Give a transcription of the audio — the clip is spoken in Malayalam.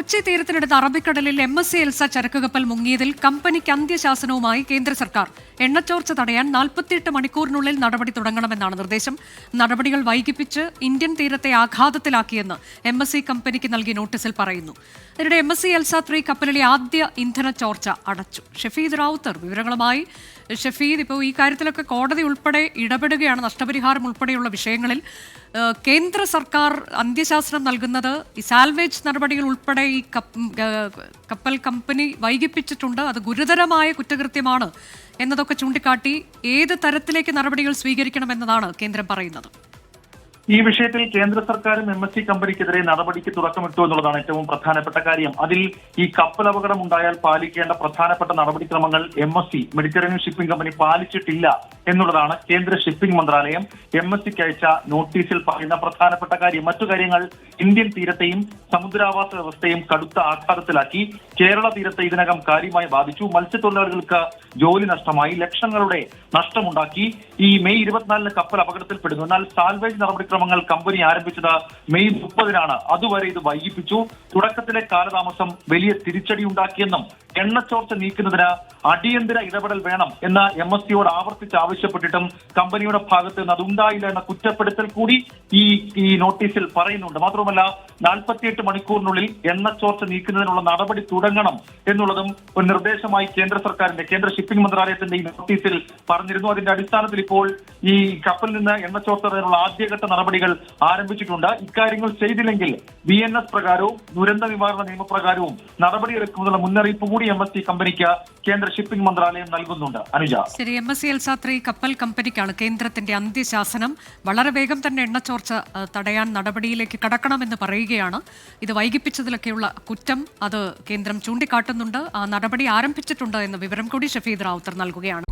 കൊച്ചി തീരത്തിനടുത്ത് അറബിക്കടലിൽ MSC എൽസ ചരക്ക് കപ്പൽ മുങ്ങിയതിൽ കമ്പനിക്ക് അന്ത്യശാസനവുമായി കേന്ദ്ര സർക്കാർ. എണ്ണച്ചോർച്ച തടയാൻ 48 മണിക്കൂറിനുള്ളിൽ നടപടി തുടങ്ങണമെന്നാണ് നിർദ്ദേശം. നടപടികൾ വൈകിപ്പിച്ച് ഇന്ത്യൻ തീരത്തെ ആഘാതത്തിലാക്കിയെന്ന് MSC കമ്പനിക്ക് നൽകിയ നോട്ടീസിൽ പറയുന്നു. ഇതിനിടെ MSC എൽസ 3 കപ്പലിലെ ആദ്യ ഇന്ധന ചോർച്ച അടച്ചു. ഷഫീദ് റാവുത്തർ വിവരങ്ങളുമായി. ഷഫീദ്, ഇപ്പോൾ ഈ കാര്യത്തിലൊക്കെ കോടതി ഉൾപ്പെടെ ഇടപെടുകയാണ്, നഷ്ടപരിഹാരം ഉൾപ്പെടെയുള്ള വിഷയങ്ങളിൽ. കേന്ദ്ര സർക്കാർ അന്ത്യശാസനം നൽകുന്നത് ഈ സാൽവേജ് നടപടികൾ ഉൾപ്പെടെ ഈ കപ്പൽ കമ്പനി വൈകിപ്പിച്ചിട്ടുണ്ട്, അത് ഗുരുതരമായ കുറ്റകൃത്യമാണ് എന്നതൊക്കെ ചൂണ്ടിക്കാട്ടി ഏത് തരത്തിലേക്ക് നടപടികൾ സ്വീകരിക്കണമെന്നതാണ് കേന്ദ്രം പറയുന്നത്. ഈ വിഷയത്തിൽ കേന്ദ്ര സർക്കാരും MSC കമ്പനിക്കെതിരെ നടപടിക്ക് തുടക്കമിട്ടു എന്നുള്ളതാണ് ഏറ്റവും പ്രധാനപ്പെട്ട കാര്യം. അതിൽ ഈ കപ്പൽ അപകടം ഉണ്ടായാൽ പാലിക്കേണ്ട പ്രധാനപ്പെട്ട നടപടിക്രമങ്ങൾ MSC മെഡിറ്ററേനിയൻ ഷിപ്പിംഗ് കമ്പനി പാലിച്ചിട്ടില്ല എന്നുള്ളതാണ് കേന്ദ്ര ഷിപ്പിംഗ് മന്ത്രാലയം MSCക്ക് അയച്ച നോട്ടീസിൽ പറയുന്ന പ്രധാനപ്പെട്ട കാര്യം. മറ്റു കാര്യങ്ങൾ ഇന്ത്യൻ തീരത്തെയും സമുദ്രാവാസ വ്യവസ്ഥയും കടുത്ത ആഘാതത്തിലാക്കി. കേരള തീരത്തെ ഇതിനകം കാര്യമായി ബാധിച്ചു. മത്സ്യത്തൊഴിലാളികൾക്ക് ജോലി നഷ്ടമായി, ലക്ഷങ്ങളുടെ നഷ്ടമുണ്ടാക്കി. ഈ മെയ് 24 കപ്പൽ അപകടത്തിൽപ്പെടുന്നു. എന്നാൽ സാൽവേജ് നടപടിക്രമങ്ങൾ കമ്പനി ആരംഭിച്ചത് മെയ് 30-നാണ്. അതുവരെ ഇത് വൈകിപ്പിച്ചു. തുടക്കത്തിലെ കാലതാമസം വലിയ തിരിച്ചടി ഉണ്ടാക്കിയെന്നും എണ്ണച്ചോർച്ച നീക്കുന്നതിന് അടിയന്തര ഇടപെടൽ വേണം എന്ന് MSCയോട് ആവർത്തിച്ച് ആവശ്യപ്പെട്ടിട്ടും കമ്പനിയുടെ ഭാഗത്ത് നിന്ന് അതുണ്ടായില്ല എന്ന കുറ്റപ്പെടുത്തൽ കൂടി ഈ നോട്ടീസിൽ പറയുന്നുണ്ട്. മാത്രമല്ല 48 മണിക്കൂറിനുള്ളിൽ എണ്ണച്ചോർച്ച നീക്കുന്നതിനുള്ള നടപടി തുടങ്ങണം എന്നുള്ളതും ഒരു നിർദ്ദേശമായി കേന്ദ്ര ഷിപ്പിംഗ് മന്ത്രാലയത്തിന്റെ ഈ നോട്ടീസിൽ പറഞ്ഞിരുന്നു. അതിന്റെ അടിസ്ഥാനത്തിൽ ഇപ്പോൾ ഈ കപ്പലിൽ നിന്ന് എണ്ണച്ചോർച്ച തടയാനുള്ള ആദ്യഘട്ട നടപടികൾ ആരംഭിച്ചിട്ടുണ്ട്. ഇക്കാര്യങ്ങൾ ചെയ്തില്ലെങ്കിൽ BNS പ്രകാരവും ദുരന്ത നിവാരണ നിയമപ്രകാരവും നടപടിയെടുക്കുമെന്നുള്ള മുന്നറിയിപ്പ് കൂടി MSC കമ്പനിക്ക് കേന്ദ്ര ഷിപ്പിംഗ് മന്ത്രാലയം നൽകുന്നുണ്ട്. അനുജ, ശരി. MSC എൽസ 3 കപ്പൽ കമ്പനിക്കാണ് കേന്ദ്രത്തിന്റെ അന്ത്യശാസനം. വളരെ വേഗം തന്നെ എണ്ണച്ചോർച്ച തടയാൻ നടപടിയിലേക്ക് കടക്കണമെന്ന് പറയുകയാണ്. ഇത് വൈകിപ്പിച്ചതിലൊക്കെയുള്ള കുറ്റം അത് കേന്ദ്രം ചൂണ്ടിക്കാട്ടുന്നുണ്ട്. ആ നടപടി ആരംഭിച്ചിട്ടുണ്ട് എന്ന വിവരം കൂടി ഷഫീദ് റാവുത്തർ നൽകുകയാണ്.